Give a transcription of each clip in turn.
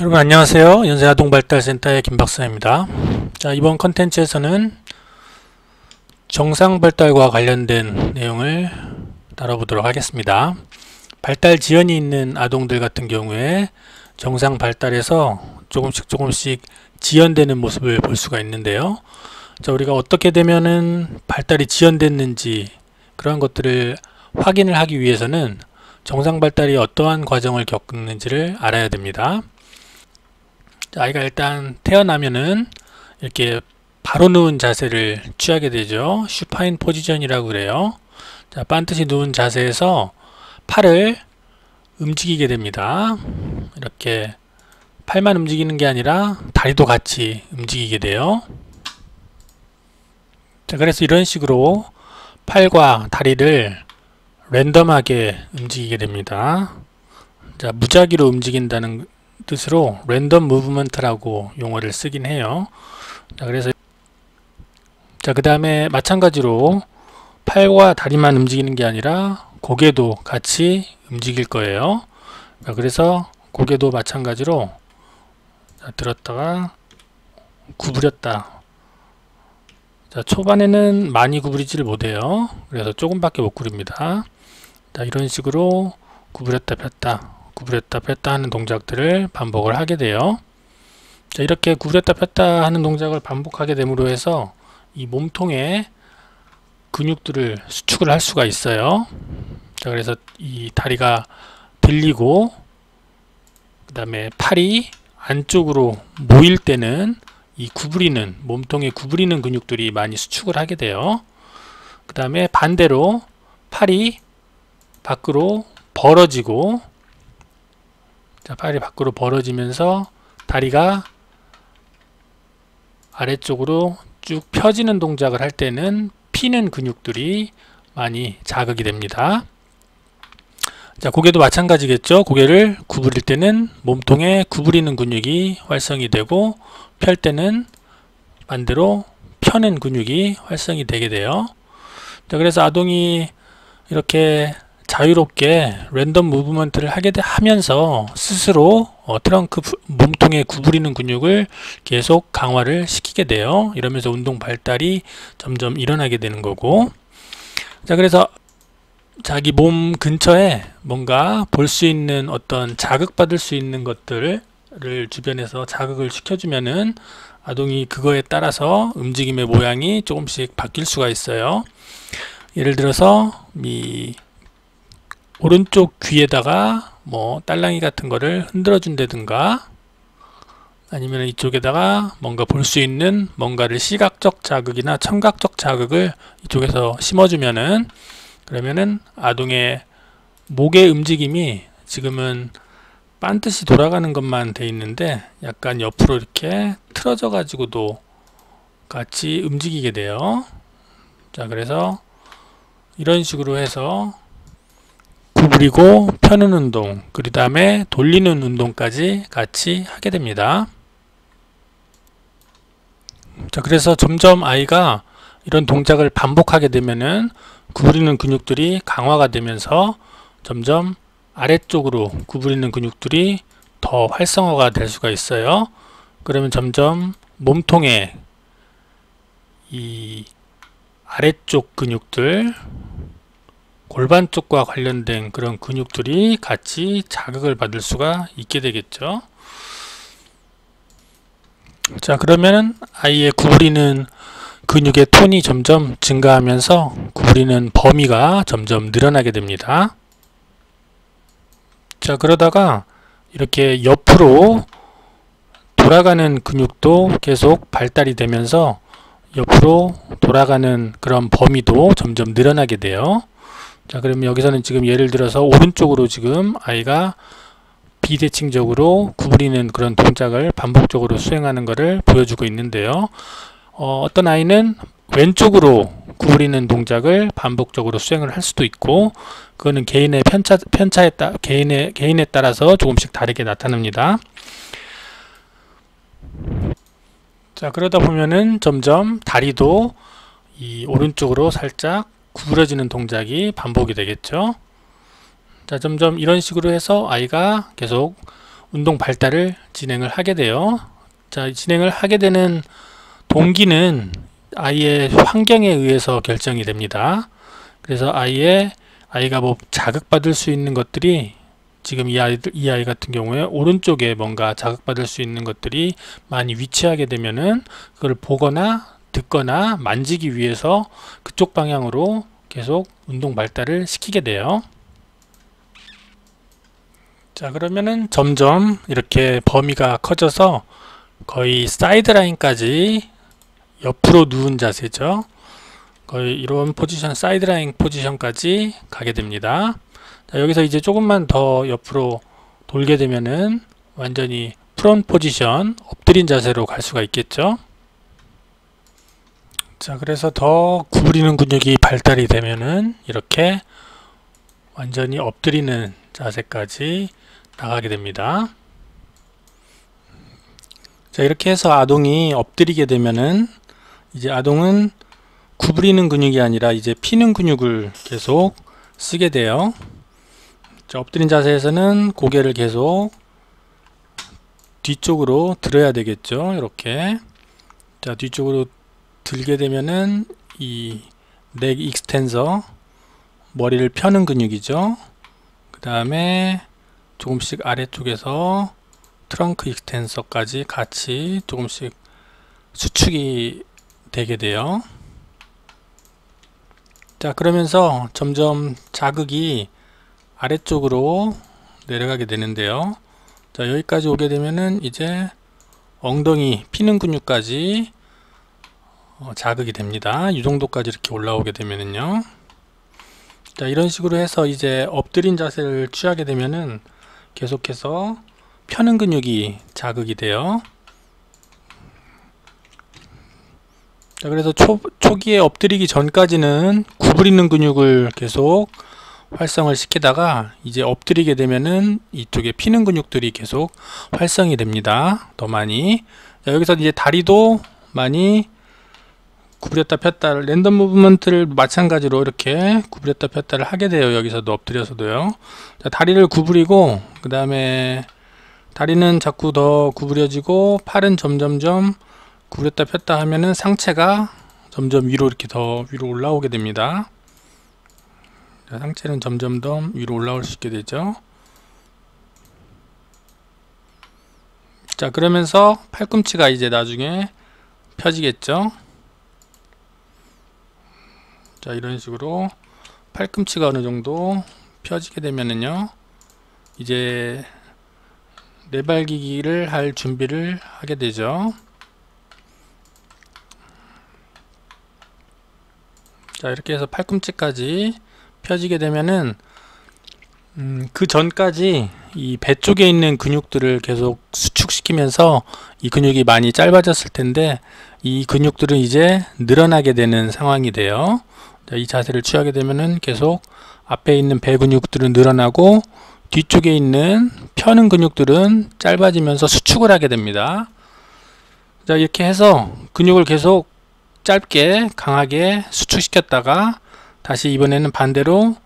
여러분 안녕하세요. 연세아동발달센터의 김박사입니다. 자, 이번 컨텐츠에서는 정상발달과 관련된 내용을 다뤄보도록 하겠습니다. 발달 지연이 있는 아동들 같은 경우에 정상발달에서 조금씩 지연되는 모습을 볼 수가 있는데요. 자, 우리가 어떻게 되면은 발달이 지연됐는지 그런 것들을 확인을 하기 위해서는 정상발달이 어떠한 과정을 겪는지를 알아야 됩니다. 아이가 일단 태어나면은 이렇게 바로 누운 자세를 취하게 되죠. 슈파인 포지션이라고 그래요. 자, 반드시 누운 자세에서 팔을 움직이게 됩니다. 이렇게 팔만 움직이는 게 아니라 다리도 같이 움직이게 돼요. 자, 그래서 이런 식으로 팔과 다리를 랜덤하게 움직이게 됩니다. 자, 무작위로 움직인다는 뜻으로 랜덤 무브먼트라고 용어를 쓰긴 해요. 자, 그래서 그 다음에 마찬가지로 팔과 다리만 움직이는 게 아니라 고개도 같이 움직일 거예요. 자, 그래서 고개도 마찬가지로 들었다가 구부렸다. 자, 초반에는 많이 구부리지를 못해요. 그래서 조금밖에 못 구립니다. 자, 이런 식으로 구부렸다 폈다 구부렸다 폈다 하는 동작들을 반복을 하게 돼요. 자, 이렇게 구부렸다 폈다 하는 동작을 반복하게 됨으로 해서 이 몸통의 근육들을 수축을 할 수가 있어요. 자, 그래서 이 다리가 들리고 그 다음에 팔이 안쪽으로 모일 때는 이 구부리는 몸통의 구부리는 근육들이 많이 수축을 하게 돼요. 그 다음에 반대로 팔이 밖으로 벌어지고, 자, 팔이 밖으로 벌어지면서 다리가 아래쪽으로 쭉 펴지는 동작을 할 때는 피는 근육들이 많이 자극이 됩니다. 자, 고개도 마찬가지겠죠. 고개를 구부릴 때는 몸통에 구부리는 근육이 활성이 되고, 펼 때는 반대로 펴는 근육이 활성이 되게 돼요. 자, 그래서 아동이 이렇게 자유롭게 랜덤 무브먼트를 하면서 스스로 트렁크 몸통에 구부리는 근육을 계속 강화를 시키게 돼요. 이러면서 운동 발달이 점점 일어나게 되는 거고, 자, 그래서 자기 몸 근처에 뭔가 볼 수 있는 어떤 자극받을 수 있는 것들을 주변에서 자극을 시켜주면은 아동이 그거에 따라서 움직임의 모양이 조금씩 바뀔 수가 있어요. 예를 들어서 이 오른쪽 귀에다가 뭐 딸랑이 같은 거를 흔들어 준다든가, 아니면 이쪽에다가 뭔가 볼 수 있는 뭔가를 시각적 자극이나 청각적 자극을 이쪽에서 심어주면은, 그러면은 아동의 목의 움직임이 지금은 반드시 돌아가는 것만 돼 있는데 약간 옆으로 이렇게 틀어져 가지고도 같이 움직이게 돼요. 자, 그래서 이런 식으로 해서 구부리고 펴는 운동, 그 다음에 돌리는 운동까지 같이 하게 됩니다. 자, 그래서 점점 아이가 이런 동작을 반복하게 되면은 구부리는 근육들이 강화가 되면서 점점 아래쪽으로 구부리는 근육들이 더 활성화가 될 수가 있어요. 그러면 점점 몸통의 이 아래쪽 근육들, 골반 쪽과 관련된 그런 근육들이 같이 자극을 받을 수가 있게 되겠죠. 자, 그러면 아이의 구부리는 근육의 톤이 점점 증가하면서 구부리는 범위가 점점 늘어나게 됩니다. 자, 그러다가 이렇게 옆으로 돌아가는 근육도 계속 발달이 되면서 옆으로 돌아가는 그런 범위도 점점 늘어나게 돼요. 자, 그러면 여기서는 지금 예를 들어서 오른쪽으로 지금 아이가 비대칭적으로 구부리는 그런 동작을 반복적으로 수행하는 것을 보여주고 있는데요. 어떤 아이는 왼쪽으로 구부리는 동작을 반복적으로 수행을 할 수도 있고, 그거는 개인의 편차에 개인에 따라서 조금씩 다르게 나타납니다. 자, 그러다 보면은 점점 다리도 이 오른쪽으로 살짝 구부러지는 동작이 반복이 되겠죠. 자, 점점 이런 식으로 해서 아이가 계속 운동 발달을 진행을 하게 돼요. 자, 진행을 하게 되는 동기는 아이의 환경에 의해서 결정이 됩니다. 그래서 아이가 뭐 자극받을 수 있는 것들이 지금 이 아이 같은 경우에 오른쪽에 뭔가 자극받을 수 있는 것들이 많이 위치하게 되면은 그걸 보거나 듣거나 만지기 위해서 그쪽 방향으로 계속 운동 발달을 시키게 돼요. 자, 그러면은 점점 이렇게 범위가 커져서 거의 사이드라인까지 옆으로 누운 자세죠. 거의 이런 포지션, 사이드라인 포지션까지 가게 됩니다. 자, 여기서 이제 조금만 더 옆으로 돌게 되면은 완전히 프론트 포지션, 엎드린 자세로 갈 수가 있겠죠. 자, 그래서 더 구부리는 근육이 발달이 되면은 이렇게 완전히 엎드리는 자세까지 나가게 됩니다. 자, 이렇게 해서 아동이 엎드리게 되면은 이제 아동은 구부리는 근육이 아니라 이제 피는 근육을 계속 쓰게 돼요. 자, 엎드린 자세에서는 고개를 계속 뒤쪽으로 들어야 되겠죠. 이렇게. 자, 뒤쪽으로 들게 되면은 이 넥 익스텐서, 머리를 펴는 근육이죠. 그 다음에 조금씩 아래쪽에서 트렁크 익스텐서까지 같이 조금씩 수축이 되게 돼요. 자, 그러면서 점점 자극이 아래쪽으로 내려가게 되는데요. 자, 여기까지 오게 되면은 이제 엉덩이 피는 근육까지 자극이 됩니다. 이 정도까지 이렇게 올라오게 되면은요. 자, 이런 식으로 해서 이제 엎드린 자세를 취하게 되면은 계속해서 펴는 근육이 자극이 돼요. 자, 그래서 초기에 엎드리기 전까지는 구부리는 근육을 계속 활성을 시키다가 이제 엎드리게 되면은 이쪽에 피는 근육들이 계속 활성이 됩니다. 더 많이. 자, 여기서 이제 다리도 많이 구부렸다 폈다, 랜덤 무브먼트를 마찬가지로 이렇게 구부렸다 폈다를 하게 돼요. 여기서도 엎드려서도요. 자, 다리를 구부리고 그 다음에 다리는 자꾸 더 구부려지고 팔은 점점점 구부렸다 폈다 하면은 상체가 점점 위로 이렇게 더 위로 올라오게 됩니다. 자, 상체는 점점 더 위로 올라올 수 있게 되죠. 자, 그러면서 팔꿈치가 이제 나중에 펴지겠죠. 자, 이런 식으로 팔꿈치가 어느 정도 펴지게 되면은요, 이제 내발기기를 할 준비를 하게 되죠. 자, 이렇게 해서 팔꿈치까지 펴지게 되면은 그 전까지 이 배 쪽에 있는 근육들을 계속 수축시키면서 이 근육이 많이 짧아졌을 텐데 이 근육들은 이제 늘어나게 되는 상황이 돼요. 자, 이 자세를 취하게 되면은 계속 앞에 있는 배 근육들은 늘어나고 뒤쪽에 있는 펴는 근육들은 짧아지면서 수축을 하게 됩니다. 자, 이렇게 해서 근육을 계속 짧게 강하게 수축시켰다가 다시 이번에는 반대로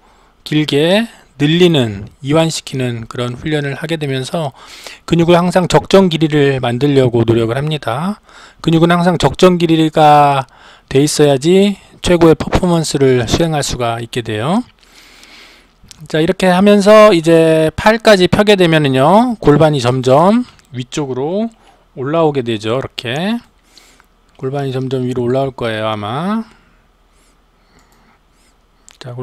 길게 늘리는, 이완시키는 그런 훈련을 하게 되면서 근육을 항상 적정 길이를 만들려고 노력을 합니다. 근육은 항상 적정 길이가 돼 있어야지 최고의 퍼포먼스를 수행할 수가 있게 돼요. 자, 이렇게 하면서 이제 팔까지 펴게 되면은요, 골반이 점점 위쪽으로 올라오게 되죠. 이렇게 골반이 점점 위로 올라올 거예요, 아마. 자,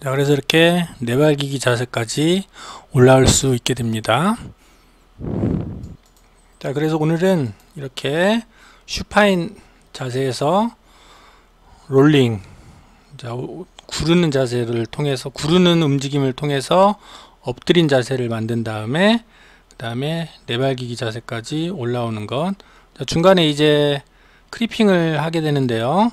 자, 그래서 이렇게 내발기기 자세까지 올라올 수 있게 됩니다. 자, 그래서 오늘은 이렇게 슈파인 자세에서 롤링, 자, 구르는 자세를 통해서, 구르는 움직임을 통해서 엎드린 자세를 만든 다음에 그 다음에 내발기기 자세까지 올라오는 것. 자, 중간에 이제 크리핑을 하게 되는데요.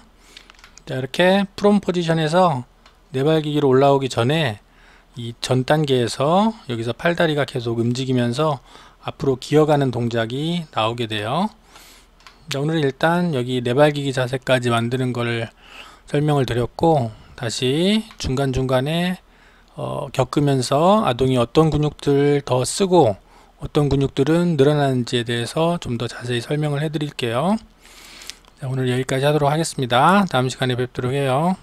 자, 이렇게 프롬 포지션에서 내발기기로 올라오기 전에 이 전 단계에서 여기서 팔다리가 계속 움직이면서 앞으로 기어가는 동작이 나오게 돼요. 자, 오늘은 일단 여기 내발기기 자세까지 만드는 걸 설명을 드렸고, 다시 중간중간에 겪으면서 아동이 어떤 근육들 더 쓰고 어떤 근육들은 늘어나는지에 대해서 좀 더 자세히 설명을 해 드릴게요. 자, 오늘 여기까지 하도록 하겠습니다. 다음 시간에 뵙도록 해요.